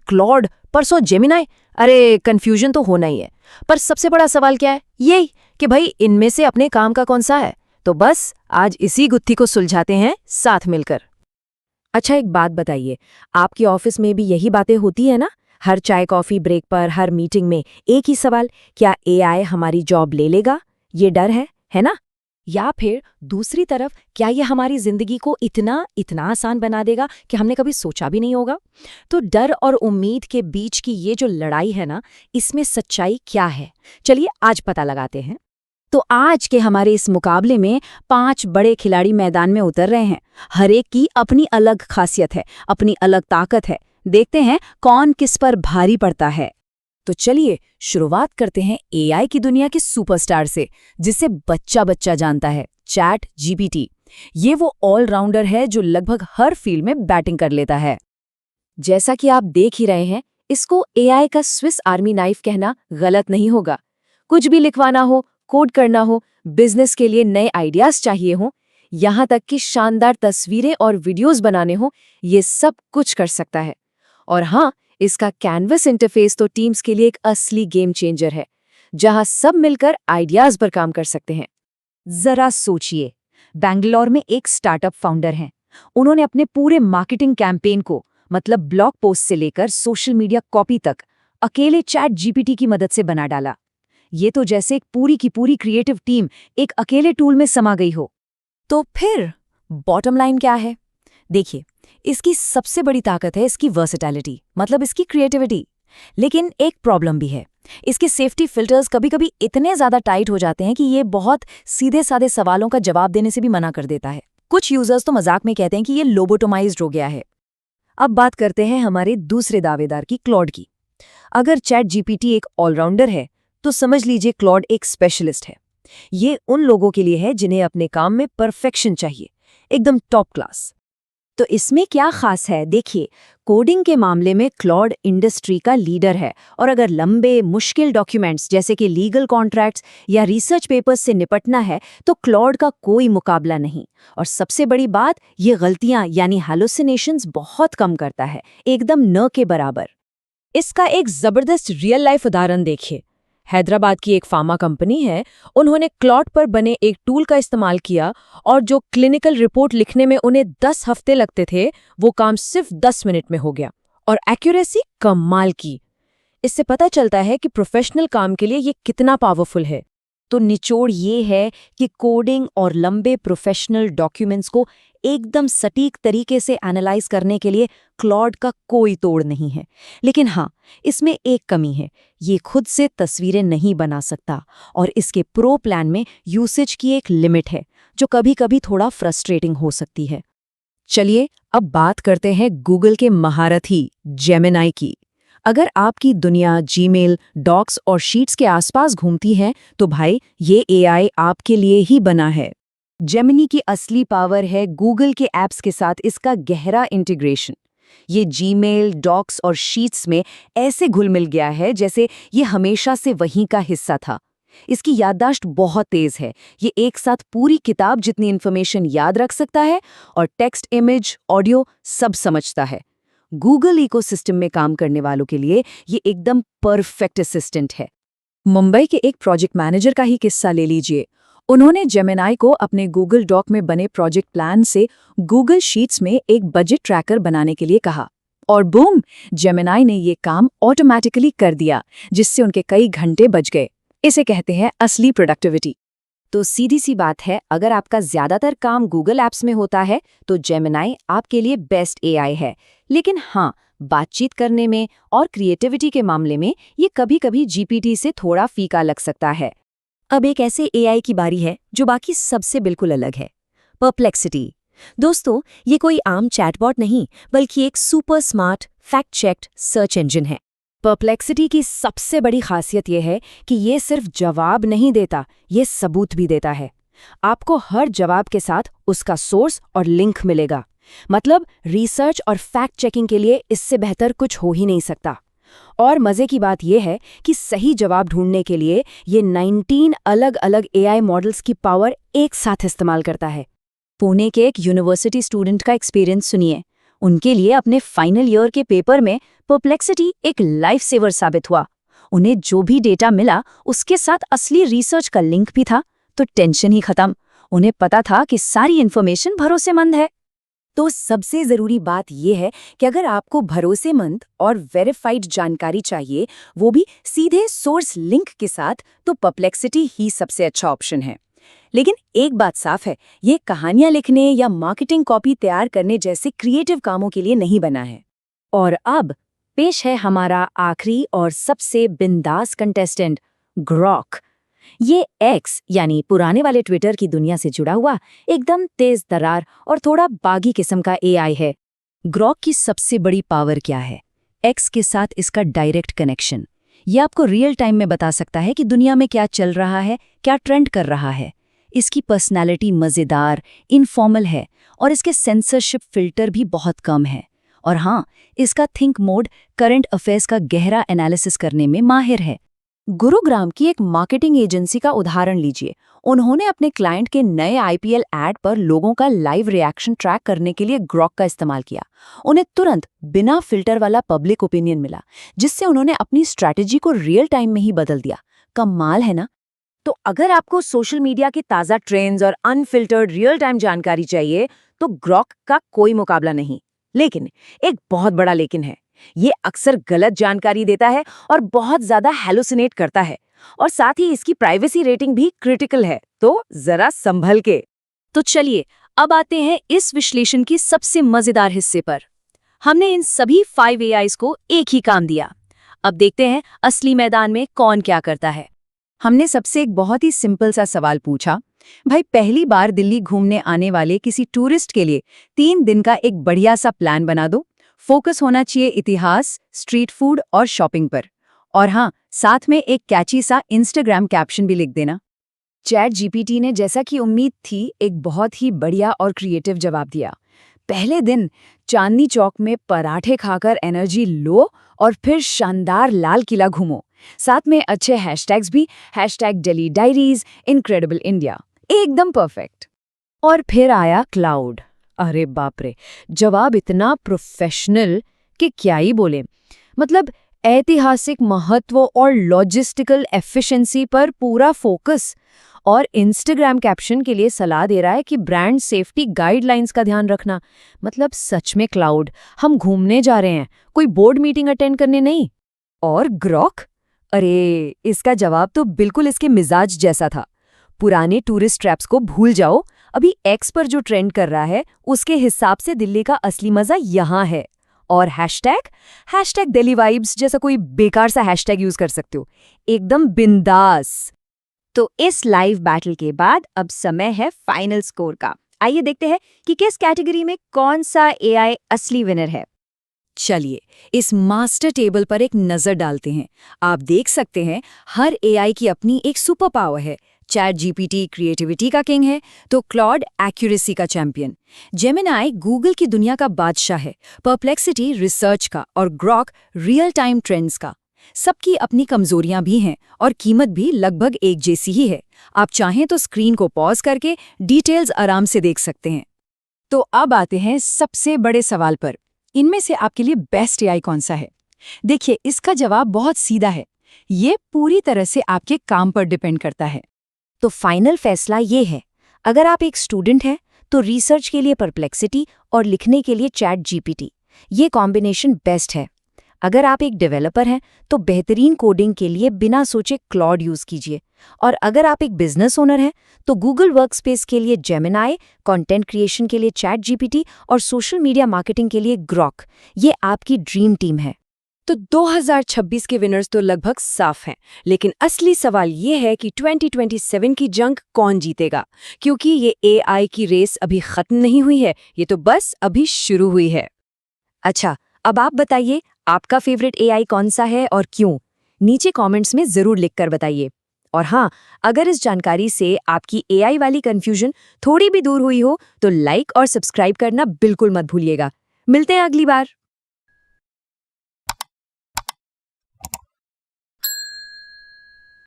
Claude, परसों Gemini. अरे confusion तो होना ही है। पर सबसे बड़ा सवाल क्या है? यही कि भाई इनमें से अपने काम का कौन सा है। तो बस आज इसी गुत्थी को सुलझाते हैं साथ मिलकर। अच्छा, एक बात बताइए, आपकी ऑफिस में भी यही बातें होती है ना? हर चाय कॉफी ब्रेक पर, हर मीटिंग में एक ही सवाल, क्या एआई हमारी जॉब ले लेगा? ये डर है ना? या फिर दूसरी तरफ, क्या ये हमारी जिंदगी को इतना इतना आसान बना देगा कि हमने कभी सोचा भी नहीं होगा? तो डर और उम्मीद के बीच की ये जो लड़ाई है ना, इसमें सच्चाई क्या है? चलिए आज पता लगाते हैं। तो आज के हमारे इस मुकाबले में 5 बड़े खिलाड़ी मैदान में उतर रहे हैं। हर एक की अपनी अलग खासियत है, अपनी अलग ताकत है। देखते हैं कौन किस पर भारी पड़ता है। तो चलिए शुरुआत करते हैं एआई की दुनिया के सुपरस्टार से, जिसे बच्चा बच्चा जानता है, चैट जीपीटी। ये वो ऑलराउंडर है जो लगभग हर फील्ड में बैटिंग कर लेता है। जैसा कि आप देख ही रहे हैं, इसको एआई का स्विस आर्मी नाइफ कहना गलत नहीं होगा। कुछ भी लिखवाना हो, कोड करना हो, बिजनेस के लिए नए आइडियाज चाहिए हो, यहाँ तक कि शानदार तस्वीरें और वीडियोस बनाने हो, ये सब कुछ कर सकता है। और हाँ, इसका कैनवस इंटरफेस तो टीम्स के लिए एक असली गेम चेंजर है, जहाँ सब मिलकर आइडियाज पर काम कर सकते हैं। जरा सोचिए, बैंगलोर में एक स्टार्टअप फाउंडर हैं। उन्होंने अपने पूरे मार्केटिंग कैंपेन को, मतलब ब्लॉग पोस्ट से लेकर सोशल मीडिया कॉपी तक, अकेले चैट जीपीटी की मदद से बना डाला। ये तो जैसे एक पूरी की पूरी क्रिएटिव टीम एक अकेले टूल में समा गई हो। तो फिर बॉटम लाइन क्या है? देखिए, इसकी सबसे बड़ी ताकत है इसकी वर्सेटैलिटी, मतलब इसकी क्रिएटिविटी। लेकिन एक प्रॉब्लम भी है, इसके सेफ्टी फिल्टर्स कभी-कभी इतने ज्यादा टाइट हो जाते हैं कि ये बहुत सीधे साधे सवालों का जवाब देने से भी मना कर देता है। कुछ यूजर्स तो मजाक में कहते हैं कि ये लोबोटोमाइज्ड हो गया है। अब बात करते हैं हमारे दूसरे दावेदार की, क्लॉड की। अगर चैट जीपीटी एक ऑलराउंडर है, तो समझ लीजिए क्लॉड एक स्पेशलिस्ट है। ये उन लोगों के लिए है जिन्हें अपने काम में परफेक्शन चाहिए, एकदम टॉप क्लास। तो इसमें क्या खास है? देखिए, कोडिंग के मामले में क्लॉड इंडस्ट्री का लीडर है, और अगर लंबे मुश्किल डॉक्यूमेंट्स जैसे कि लीगल कॉन्ट्रैक्ट्स या रिसर्च पेपर्स से निपटना है, तो क्लॉड का कोई मुकाबला नहीं। और सबसे बड़ी बात, ये गलतियां यानी हैलुसिनेशंस बहुत कम करता है, एकदम न के बराबर। इसका एक जबरदस्त रियल लाइफ उदाहरण देखिए। हैदराबाद की एक फार्मा कंपनी है, उन्होंने क्लॉड पर बने एक टूल का इस्तेमाल किया, और जो क्लिनिकल रिपोर्ट लिखने में उन्हें 10 हफ्ते लगते थे, वो काम सिर्फ 10 मिनट में हो गया, और एक्यूरेसी कमाल की। इससे पता चलता है कि प्रोफेशनल काम के लिए ये कितना पावरफुल है। तो निचोड़ ये है कि कोडिंग और लंबे प्रोफेशनल डॉक्यूमेंट्स को एकदम सटीक तरीके से एनालाइज करने के लिए क्लॉड का कोई तोड़ नहीं है। लेकिन हाँ, इसमें एक कमी है, ये खुद से तस्वीरें नहीं बना सकता, और इसके प्रो प्लान में यूसेज की एक लिमिट है, जो कभी-कभी थोड़ा फ्रस्ट्रेटिंग हो सकती है। चलिए अब बात करते हैं गूगल के महारथी जेमिनाई की। अगर आपकी दुनिया जीमेल, डॉक्स और शीट्स के आसपास घूमती है, तो भाई ये एआई आपके लिए ही बना है। जेमिनी की असली पावर है गूगल के ऐप्स के साथ इसका गहरा इंटीग्रेशन। ये जीमेल, डॉक्स और शीट्स में ऐसे घुल मिल गया है जैसे ये हमेशा से वहीं का हिस्सा था। इसकी याददाश्त बहुत तेज है, ये एक साथ पूरी किताब जितनी इन्फॉर्मेशन याद रख सकता है, और टेक्स्ट, इमेज, ऑडियो सब समझता है। गूगल इकोसिस्टम में काम करने वालों के लिए ये एकदम परफेक्ट असिस्टेंट है। मुंबई के एक प्रोजेक्ट मैनेजर का ही किस्सा ले लीजिए। उन्होंने जेमिनाई को अपने गूगल डॉक में बने प्रोजेक्ट प्लान से गूगल शीट्स में एक बजट ट्रैकर बनाने के लिए कहा, और बूम, जेमिनाई ने ये काम ऑटोमेटिकली कर दिया, जिससे उनके कई घंटे बच गए। इसे कहते हैं असली प्रोडक्टिविटी। तो सीधी सी बात है, अगर आपका ज्यादातर काम गूगल ऐप्स में होता है, तो जेमिनाई आपके लिए बेस्ट एआई है। लेकिन हाँ, बातचीत करने में और क्रिएटिविटी के मामले में ये कभी-कभी जीपीटी से थोड़ा फीका लग सकता है। अब एक ऐसे एआई की बारी है जो बाकी सबसे बिल्कुल अलग है, परप्लेक्सिटी। दोस्तों, ये कोई आम चैटबॉट नहीं, बल्कि एक super smart, fact checked search engine है। परप्लेक्सिटी की सबसे बड़ी खासियत यह है कि ये सिर्फ जवाब नहीं देता, ये सबूत भी देता है। आपको हर जवाब के साथ उसका सोर्स और लिंक मिलेगा। मतलब रिसर्च और फैक्ट चेकिंग के लिए इससे बेहतर कुछ हो ही नहीं सकता। और मजे की बात यह है कि सही जवाब ढूंढने के लिए ये 19 अलग-अलग एआई मॉडल्स की पावर एक साथ इस्तेमाल करता है। पुणे के एक यूनिवर्सिटी स्टूडेंट का एक्सपीरियंस सुनिए। उनके लिए अपने फाइनल ईयर के पेपर में परप्लेक्सिटी एक लाइफ सेवर साबित हुआ। उन्हें जो भी डेटा मिला उसके साथ असली रिसर्च का लिंक भी था, तो टेंशन ही खत्म। उन्हें पता था कि सारी इन्फॉर्मेशन भरोसेमंद है। तो सबसे ज़रूरी बात यह है कि अगर आपको भरोसेमंद और वेरीफाइड जानकारी चाहिए, वो भी सीधे सोर्स लिंक के साथ, तो परप्लेक्सिटी ही सबसे अच्छा ऑप्शन है। लेकिन एक बात साफ है, ये कहानियां लिखने या मार्केटिंग कॉपी तैयार करने जैसे क्रिएटिव कामों के लिए नहीं बना है। और अब पेश है हमारा आखिरी और सबसे बिंदास कंटेस्टेंट, ग्रॉक। ये एक्स यानी पुराने वाले ट्विटर की दुनिया से जुड़ा हुआ एकदम तेज तर्रार और थोड़ा बागी किस्म का एआई है। ग्रॉक की सबसे बड़ी पावर क्या है? एक्स के साथ इसका डायरेक्ट कनेक्शन। ये आपको रियल टाइम में बता सकता है कि दुनिया में क्या चल रहा है, क्या ट्रेंड कर रहा है। इसकी पर्सनैलिटी मज़ेदार, इनफॉर्मल है और इसके सेंसरशिप फिल्टर भी बहुत कम है। और हाँ, इसका थिंक मोड करंट अफेयर्स का गहरा एनालिसिस करने में माहिर है। गुरुग्राम की एक मार्केटिंग एजेंसी का उदाहरण लीजिए। उन्होंने अपने क्लाइंट के नए आईपीएल ऐड पर लोगों का लाइव रिएक्शन ट्रैक करने के लिए ग्रॉक का इस्तेमाल किया। उन्हें तुरंत बिना फिल्टर वाला पब्लिक ओपिनियन मिला, जिससे उन्होंने अपनी स्ट्रैटेजी को रियल टाइम में ही बदल दिया। कमाल है ना? तो अगर आपको सोशल मीडिया के ताज़ा ट्रेंड्स और अनफिल्टर्ड रियल टाइम जानकारी चाहिए, तो ग्रॉक का कोई मुकाबला नहीं। लेकिन एक बहुत बड़ा लेकिन है, ये अक्सर गलत जानकारी देता है और बहुत ज्यादा हैलुसिनेट करता है, और साथ ही इसकी प्राइवेसी रेटिंग भी क्रिटिकल है, तो जरा संभल के। तो चलिए अब आते हैं इस विश्लेषण की सबसे मजेदार हिस्से पर। हमने इन सभी 5 AIs को एक ही काम दिया। अब देखते हैं असली मैदान में कौन क्या करता है। हमने सबसे एक बहुत ही सिंपल सा सवाल पूछा, भाई पहली बार दिल्ली घूमने आने वाले किसी टूरिस्ट के लिए 3 दिन का एक बढ़िया सा प्लान बना दो। फोकस होना चाहिए इतिहास, स्ट्रीट फूड और शॉपिंग पर। और हाँ, साथ में एक कैची सा इंस्टाग्राम कैप्शन भी लिख देना। चैट जीपीटी ने, जैसा कि उम्मीद थी, एक बहुत ही बढ़िया और क्रिएटिव जवाब दिया। पहले दिन चांदनी चौक में पराठे खाकर एनर्जी लो और फिर शानदार लाल किला घूमो। साथ में अच्छे हैशटैग्स भी, #Delhi Diaries, इनक्रेडिबल इंडिया। एकदम परफेक्ट। और फिर आया क्लाउड। अरे बाप रे, जवाब इतना प्रोफेशनल कि क्या ही बोले। मतलब ऐतिहासिक महत्व और लॉजिस्टिकल एफिशिएंसी पर पूरा फोकस, और इंस्टाग्राम कैप्शन के लिए सलाह दे रहा है कि ब्रांड सेफ्टी गाइडलाइंस का ध्यान रखना। मतलब सच में क्लाउड, हम घूमने जा रहे हैं, कोई बोर्ड मीटिंग अटेंड करने नहीं। और ग्रॉक, अरे इसका जवाब तो बिल्कुल इसके मिजाज जैसा था। पुराने टूरिस्ट ट्रैप्स को भूल जाओ, अभी एक्स पर जो ट्रेंड कर रहा है उसके हिसाब से दिल्ली का असली मजा यहाँ है। और हैशटैग दिल्ली वाइब्स जैसा कोई बेकार सा हैशटैग यूज कर सकते हो, एकदम बिंदास। तो इस लाइव बैटल के बाद अब समय है फाइनल स्कोर का। आइए देखते हैं कि किस कैटेगरी में कौन सा एआई असली विनर है। चलिए इस मास्टर टेबल पर एक नजर डालते हैं। आप देख सकते हैं हर एआई की अपनी एक सुपर पावर है। चैट जीपीटी क्रिएटिविटी का किंग है, तो क्लॉड एक्यूरेसी का चैंपियन, जेमिनाई गूगल की दुनिया का बादशाह है, परप्लेक्सिटी रिसर्च का और ग्रॉक रियल टाइम ट्रेंड्स का। सबकी अपनी कमजोरियां भी हैं और कीमत भी लगभग एक जैसी ही है। आप चाहें तो स्क्रीन को पॉज करके डिटेल्स आराम से देख सकते हैं। तो अब आते हैं सबसे बड़े सवाल पर, इनमें से आपके लिए बेस्ट एआई कौन सा है? देखिए, इसका जवाब बहुत सीधा है। ये पूरी तरह से आपके काम पर डिपेंड करता है। तो फाइनल फैसला ये है, अगर आप एक स्टूडेंट हैं तो रिसर्च के लिए परप्लेक्सिटी और लिखने के लिए चैट जीपीटी, ये कॉम्बिनेशन बेस्ट है। अगर आप एक डेवलपर हैं तो बेहतरीन कोडिंग के लिए बिना सोचे क्लॉड यूज कीजिए। और अगर आप एक बिजनेस ओनर हैं तो गूगल वर्कस्पेस के लिए जेमिनाई, कंटेंट क्रिएशन के लिए चैट जीपीटी और सोशल मीडिया मार्केटिंग के लिए ग्रॉक, ये आपकी ड्रीम टीम है। तो 2026 के विनर्स तो लगभग साफ हैं, लेकिन असली सवाल ये है कि 2027 की जंग कौन जीतेगा, क्योंकि ये एआई की रेस अभी खत्म नहीं हुई है, ये तो बस अभी शुरू हुई है। अच्छा, अब आप बताइए आपका फेवरेट एआई कौन सा है और क्यों? नीचे कमेंट्स में जरूर लिखकर बताइए। और हाँ, अगर इस जानकारी से आपकी एआई वाली कंफ्यूजन थोड़ी भी दूर हुई हो तो लाइक और सब्सक्राइब करना बिल्कुल मत भूलिएगा। मिलते हैं अगली बार।